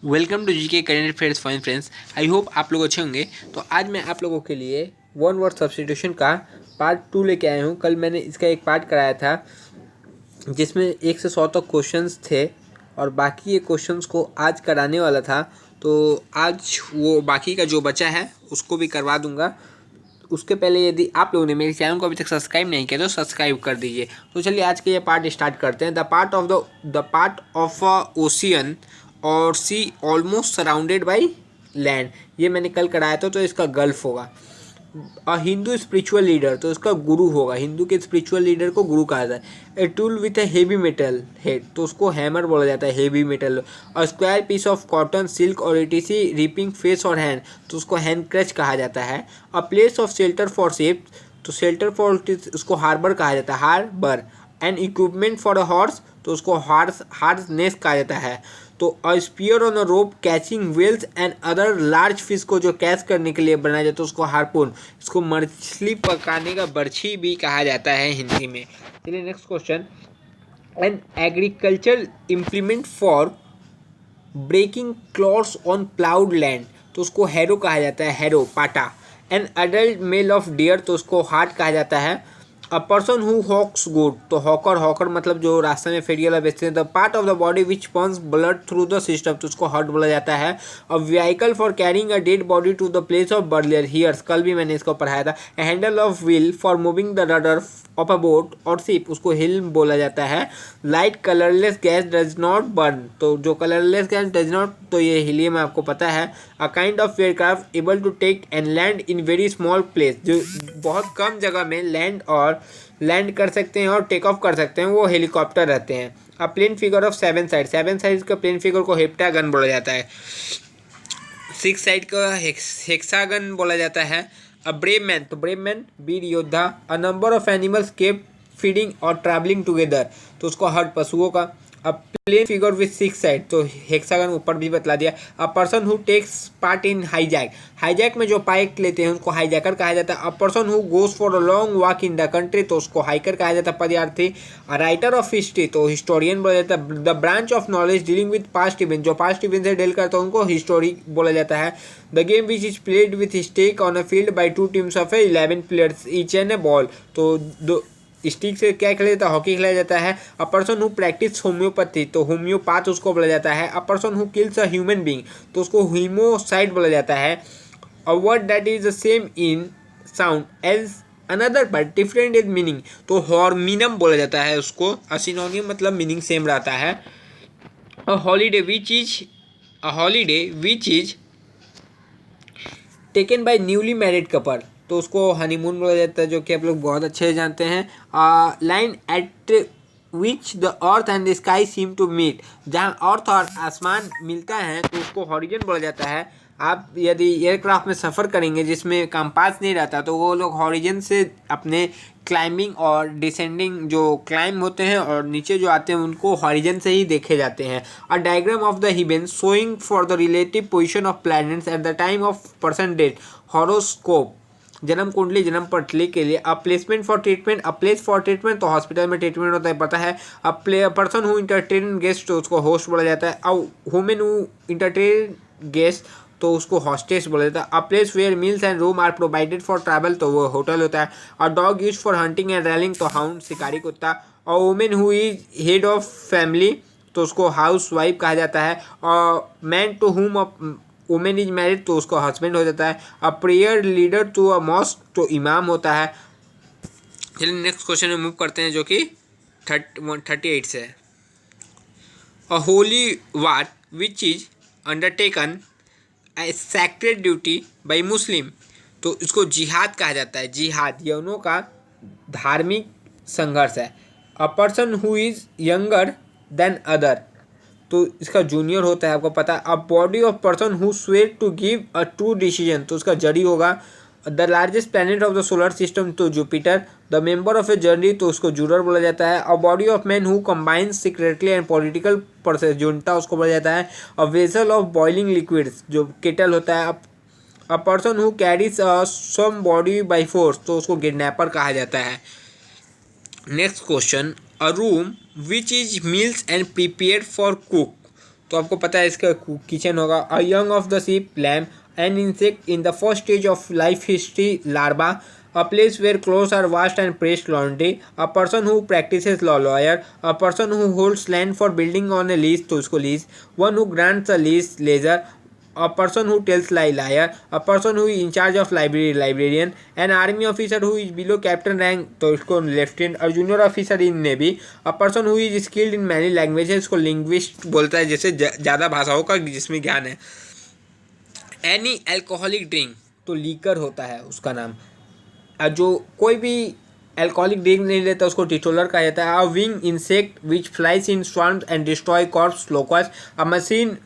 Welcome to GK current affairs fine friends. I hope आप लोग अच्छे होंगे। तो आज मैं आप लोगों के लिए वन वर्ड सब्स्टिट्यूशन का पार्ट 2 लेके आया हूँ। कल मैंने इसका एक पार्ट कराया था जिसमें 1 से 100 तक क्वेश्चंस थे और बाकी ये क्वेश्चंस को आज कराने वाला था। तो आज वो बाकी का जो बचा है उसको भी करवा दूंगा। उसके पहले यदि आप लोगों ने मेरे चैनल को अभी तक सब्सक्राइब नहीं किया तो सब्सक्राइब कर दीजिए। तो चलिए आज के ये पार्ट स्टार्ट करते हैं। द पार्ट ऑफ ओशियन और सी ऑलमोस्ट सराउंडेड बाई लैंड, ये मैंने कल कराया था। तो इसका गल्फ होगा। हिंदू स्पिरिचुअल लीडर, तो इसका गुरु होगा। हिंदू के स्पिरिचुअल लीडर को गुरु कहा जाता है। A tool with a heavy metal head, तो उसको हैमर बोला जाता है, हेवी मेटल। और square piece of cotton, silk और इटीसी रिपिंग फेस और हैंड, तो उसको हैंड क्रच कहा जाता है। A place of shelter for ship, तो शेल्टर फॉर उसको हार्बर कहा जाता है, harbour. And equipment for a horse, तो उसको हार्स कहा जाता है। तो a spear on a rope catching whales and other large fish, को जो कैच करने के लिए बनाया जाता है उसको हार्पून। इसको मछली पकाने का बर्छी भी कहा जाता है हिंदी में। चलिए next question. An agriculture implement for breaking clods on ploughed land, तो उसको हैरो कहा जाता है, हैरो पाटा। An adult male of deer, तो उसको हार्ट कहा जाता है। A person who hawks good, तो हॉकर, हॉकर मतलब जो रास्ते में फेरी वाला बेचते हैं। The part of the body which pumps blood through the system, तो उसको हार्ट बोला जाता है। A vehicle for carrying a dead body to the place of burial hearse, कल भी मैंने इसको पढ़ाया था। Handle of wheel for moving the rudder of a boat और शिप, उसको हिल्म बोला जाता है। Light colourless gas does not burn, तो जो कलरलेस गैस डज नॉट, तो ये हीलियम आपको पता है। A kind of aircraft able to take and land in very small place, जो बहुत कम जगह में लैंड कर सकते हैं और टेक ऑफ कर सकते हैं, वो हेलीकॉप्टर रहते हैं। A plane figure of seven side का प्लेन फिगर को हेप्टागन बोला जाता है। 6 साइड का हेक्सागन बोला जाता है। अ ब्रेव मैन, तो ब्रेव मैन वीर योद्धा। A number of animals kept feeding और ट्रैवलिंग टुगेदर, तो उसको हर्ट पशुओं का। A plane figure with 6 side, तो हेक्सागन ऊपर भी बतला दिया। A person who takes part in hijack, hijack में जो पार्ट लेते हैं उसको हाईजैकर कहा जाता है। A person who goes for a long walk in the country, तो उसको हाइकर कहा जाता है, पदयात्री। अ राइटर ऑफ हिस्ट्री, तो हिस्टोरियन बोला जाता है। The branch of knowledge dealing with past event, जो पास्ट इवेंट से डील करता है उनको हिस्टोरी बोला जाता है। The game which is played with stick on a field by 2 teams of 11 players each and A ball, तो दो स्टिक से क्या खेला जाता है, हॉकी खेला जाता है। A person who practice homeopathy, तो होम्योपैथ उसको बोला जाता है। A person who kills a human being, तो उसको हीमोसाइड बोला जाता है। A word that is the same in sound as another but different in meaning, तो हॉर्मिनम बोला जाता है उसको। सिनोनिम मतलब मीनिंग सेम रहता है। A holiday which is taken by newly married couple, तो उसको हनीमून बोला जाता है, जो कि आप लोग बहुत अच्छे से जानते हैं। Line at which the earth and the sky seem to meet, जहाँ अर्थ और आसमान मिलता है तो उसको हॉरिजन बोला जाता है। आप यदि एयरक्राफ्ट में सफ़र करेंगे जिसमें कंपास नहीं रहता, तो वो लोग हॉरिजन से अपने क्लाइंबिंग और डिसेंडिंग जो क्लाइंब होते हैं और नीचे जो आते हैं उनको हॉरिजन से ही देखे जाते हैं। A diagram of the heavens showing for the relative position of planets at the time of person death, horoscope जन्म कुंडली, जन्म पटली के लिए। A placement for treatment, a place for treatment, तो हॉस्पिटल में ट्रीटमेंट होता है, पता है। A person who entertain guest, तो उसको होस्ट बोला जाता है। A women who entertain guest, तो उसको हॉस्टेस बोला जाता है। A place where meals and room are provided for travel, तो वो होटल होता है। A dog use for hunting and railing, तो हाउंड शिकारी कुत्ता। A women who is head of family, तो उसको हाउस वाइफ कहा जाता है। और man to whom women is married, तो उसको हस्बैंड हो जाता है। A prayer leader to a mosque, तो इमाम होता है। चलिए नेक्स्ट क्वेश्चन में मूव करते हैं जो कि 38 से है। A holy war which is undertaken a sacred duty by Muslim, तो इसको जिहाद कहा जाता है। जिहाद यौनों का धार्मिक संघर्ष है। A person who is younger than other, तो इसका जूनियर होता है, आपको पता है। A body of person who swear to give a true decision, तो उसका जड़ी होगा। The largest planet of the solar system, तो Jupiter. The member of a journey, तो उसको जूरर बोला जाता है। A body of man who combines secretly and political process, junta उसको बोला जाता है। A vessel of boiling liquids, जो केटल होता है। A person who carries some body by force, तो उसको किडनैपर कहा जाता है। Next question. A room which is meals and prepare for cook, तो आपको पता है इसका किचन होगा। A young of the sheep lamb an insect in the first stage of life history larva. A place where clothes are washed and pressed laundry. A person who practices law lawyer. A person who holds land for building on a lease तो उसको lease. One who grants a lease leisure. A person who tells lie liar. A person who is in charge of library librarian. An army officer who is below captain rank तो उसको lieutenant. A junior officer in navy. A person who is skilled in many languages उसको linguist बोलता है, जैसे ज़्यादा भाषाओं का जिसमें ज्ञान है। Any alcoholic drink तो लीकर होता है उसका नाम। जो कोई भी अल्कोहलिक ड्रिंक नहीं लेता उसको टिटोलर कहा जाता है। A wing insect which flies in swarms and destroy crops locust. A machine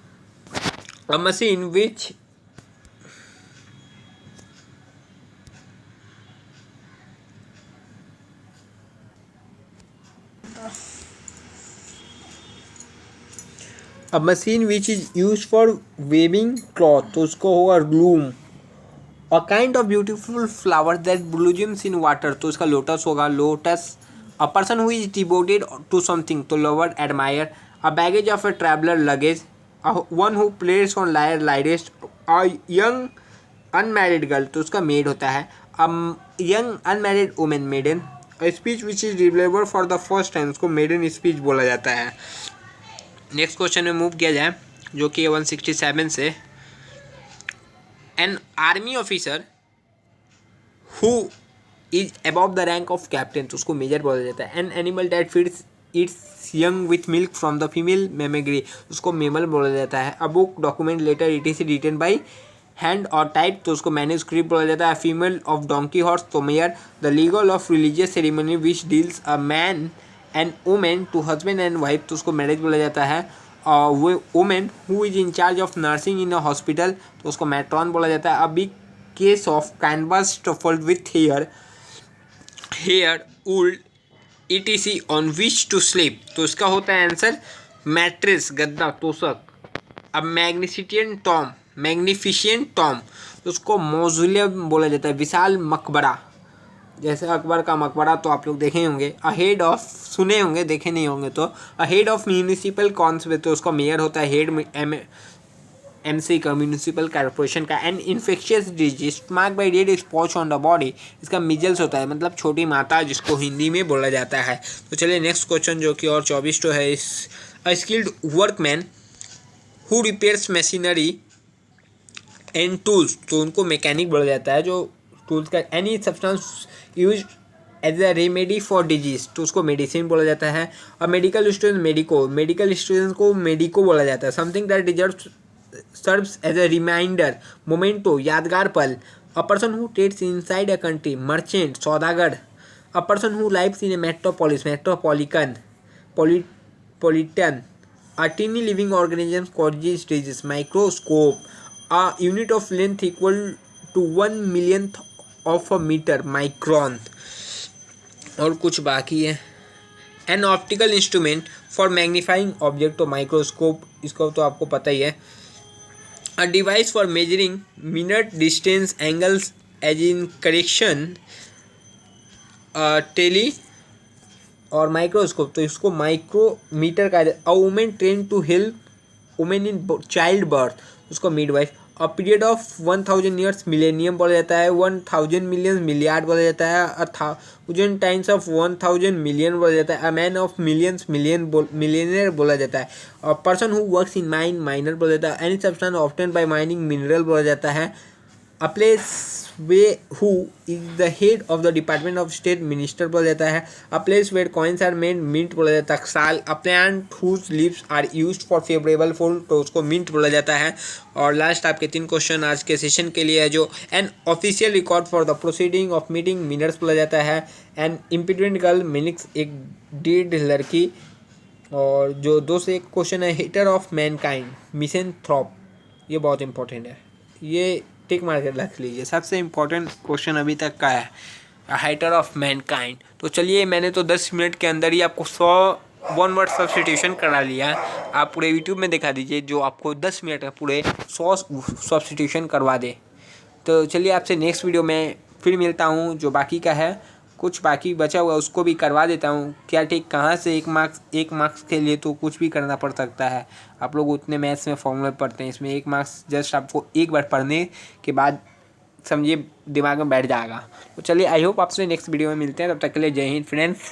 which is use for weaving cloth तो उसको होगा loom. A kind of beautiful flower that blooms in water तो उसका लोटस होगा lotus. A person who is devoted to something तो lover admirer. A baggage of a traveller luggage. One who place on lyre lyrist. A young unmarried girl तो उसका made होता है। Young unmarried women maiden. A speech which is deliver for the first time उसको maiden speech बोला जाता है। Next question में move किया जाए जो कि 167 से। An army officer who is above the rank of captain तो उसको मेजर बोला जाता है। An animal that feeds its young with milk from the female mammary उसको मेमल बोला जाता है। A book document letter it is written by hand और टाइप तो उसको मैन्यूस्क्रिप्ट बोला जाता है। फीमेल ऑफ डोंकी हॉर्स तो mare. The legal of religious ceremony which deals a man and women to husband and wife तो उसको marriage बोला जाता है। Women who is in charge of nursing in a hospital तो उसको matron बोला जाता है। A big case of canvas stuffed with hair wool etc on which to sleep तो इसका होता है आंसर मैट्रेस गद्दा तोशक। अब मैग्निफिशियंट टॉम तो उसको मौजूलियम बोला जाता है विशाल मकबरा। जैसे अकबर का मकबरा तो आप लोग देखे होंगे। अहेड ऑफ सुने होंगे देखे नहीं होंगे तो। अहेड ऑफ म्यूनिसिपल काउंसिल तो उसका मेयर होता है। हेड एमसी का म्यूनिसिपल कॉर्पोरेशन का। An infectious disease mark by red spots on the body इसका मिजल्स होता है मतलब छोटी माता जिसको हिंदी में बोला जाता है। तो चलिए नेक्स्ट क्वेश्चन जो कि और 24 तो है। A skilled workman who repairs machinery and tools तो उनको मैकेनिक बोला जाता है जो टूल्स का। Any substance use as a remedy for disease तो उसको मेडिसिन बोला जाता है। और मेडिकल स्टूडेंट मेडिकल स्टूडेंट्स को मेडिको बोला जाता है। Something that deserves serves as a reminder memento यादगार पल। A person who trades inside a country merchant सौदागर। A person who lives in A metropolitan a tiny living organism causes disease microscope। A unit of length equal to 1 millionth of a meter micron। और कुछ बाकी है। An optical instrument for magnifying object तो microscope इसको तो आपको पता ही है। A device for measuring minute distance angles as in correction tele और माइक्रोस्कोप तो इसको माइक्रोमीटर का। A women train to help women in child birth उसको midwife. A period of 1000 years millennium बोला जाता है। 1000 मिलियन मिलियार्ड बोला जाता है। 1000 टाइम्स ऑफ 1000 मिलियन बोला जाता है। A man of millions millionaire बोला जाता है। A person who works in miner बोला जाता है। Any substance obtain by mining mineral बोला जाता है। A place way who is the head of the department of state minister बोला जाता है। A place where coins are made mint बोला जाता है साल। A plant whose leaves are used for favourable food तो उसको मिंट बोला जाता है। और लास्ट आपके 3 क्वेश्चन आज के सेशन के लिए है जो an official record for the proceeding of meeting minutes बोला जाता है। एन इम्पिडेंट गर्ल मीनिंग्स एक डेड लड़की। और जो 2 से 1 क्वेश्चन है हेटर ऑफ मैनकाइंड मिसेंथ्रोप ये बहुत इंपॉर्टेंट है ये टिक मार के रख लीजिए। सबसे इम्पोर्टेंट क्वेश्चन अभी तक का है हाइटर ऑफ मैनकाइंड। तो चलिए मैंने तो 10 मिनट के अंदर ही आपको 100 वन वर्ड सब्स्टिट्यूशन करा लिया। आप पूरे यूट्यूब में दिखा दीजिए जो आपको 10 मिनट में पूरे 100 सब्स्टिट्यूशन करवा दे। तो चलिए आपसे नेक्स्ट वीडियो में फिर मिलता हूँ जो बाकी का है कुछ बाकी बचा हुआ उसको भी करवा देता हूँ। क्या ठीक, कहाँ से 1 मार्क्स के लिए तो कुछ भी करना पड़ सकता है। आप लोग उतने मैथ्स में फॉर्मूले पढ़ते हैं, इसमें 1 मार्क्स जस्ट आपको एक बार पढ़ने के बाद समझिए दिमाग में बैठ जाएगा। तो चलिए, आई होप आपसे नेक्स्ट वीडियो में मिलते हैं। तब तक के लिए जय हिंद फ्रेंड्स।